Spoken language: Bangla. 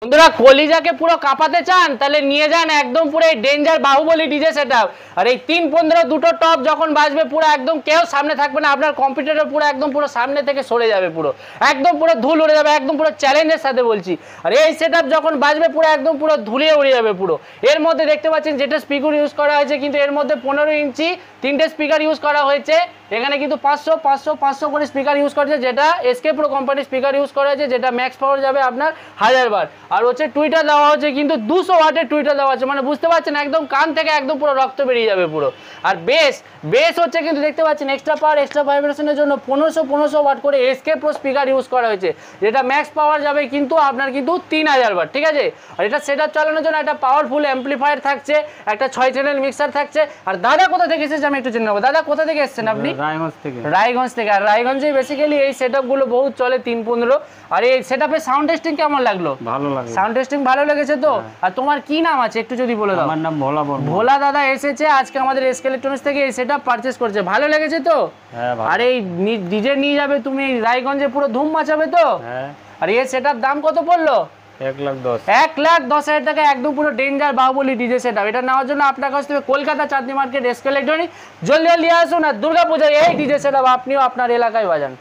বন্ধুরা কলিজাকে পুরো কাঁপাতে চান তাহলে নিয়ে যান একদম পুরো এই ডেঞ্জার বাহুবলী ডিজে সেটআপ। আর এই 3-15 দুটো টপ যখন বাজবে পুরো একদম কেউ সামনে থাকবে না, আপনার কম্পিউটারের পুরো একদম পুরো সামনে থেকে সরে যাবে, পুরো একদম পুরো ধুল উড়ে যাবে, একদম পুরো চ্যালেঞ্জের সাথে বলছি। আর এই সেটআপ যখন বাজবে পুরো একদম পুরো ধুলিয়ে উড়ে যাবে পুরো। এর মধ্যে দেখতে পাচ্ছেন যেটা স্পিকার ইউজ করা হয়েছে, কিন্তু এর মধ্যে 15 ইঞ্চি 3টে স্পিকার ইউজ করা হয়েছে। এখানে কিন্তু 500 করে স্পিকার ইউজ করেছে, যেটা এসকে প্রো কোম্পানির স্পিকার ইউজ করা হয়েছে, যেটা ম্যাক্স পাওয়ার যাবে আপনার 1000 বার। আর হচ্ছে টুইটার দেওয়া হচ্ছে কিন্তু 200 ওয়াটের টুইটার দেওয়া আছে, মানে বুঝতে পারছেন একদম কান থেকে একদম পুরো রক্ত বেরিয়ে যাবে পুরো। আর বেস হচ্ছে কিন্তু দেখতে পাচ্ছেন এক্সট্রা পাওয়ার এক্সট্রা ভাইব্রেশনের জন্য 1500 ওয়াট করে এসকে প্রো স্পিকার ইউজ করা হয়েছে, যেটা ম্যাক্স পাওয়ার যাবে কিন্তু আপনার কিন্তু 3000 ওয়াট, ঠিক আছে। আর এটা সেটআপ চালানোর জন্য একটা পাওয়ারফুল অ্যাম্পলিফায়ার থাকছে, একটা 6 চ্যানেল মিক্সার থাকছে। আর দাদা কোথা থেকে এসেছে আমি একটু জেনে নেবো। দাদা কোথা থেকে এসেছেন আপনি? রায়গঞ্জ থেকে। আর রায়গঞ্জে বেসিক্যালি এই সেটআপ গুলো বহুত চলে 3-15। আর এই সেটআপের সাউন্ড টেস্টিং কেমন লাগলো? ভালো লাগে, সাউন্ড টেস্টিং ভালো লেগেছে তো? আর তোমার কি নাম আছে একটু যদি বলে দাও। আমার নাম ভোলা বর্মন। ভোলা দাদা এসেছে আজকে আমাদের এসকে ইলেকট্রনিক্স থেকে এই সেটআপ পারচেজ করেছে, ভালো লেগেছে তো? হ্যাঁ ভালো। আর এই ডিজে নিয়ে যাবে তুমি রায়গঞ্জে, পুরো ধুম মাচাবে তো? হ্যাঁ। আর এই সেটআপ দাম কত পড়লো? 1,10,000। 1,10,000 টাকা একদম পুরো ডেঞ্জার বাহুবলী ডিজে সেটআপ। এটা নেওয়ার জন্য আপনার কাছ থেকে কলকাতা চাঁদনি মার্কেট এসকে ইলেকট্রনিক্স জলদি জলদি আসুন। আর দুর্গাপূজায় এই ডিজে সেটআপ আপনিও আপনার এলাকায় বাজান।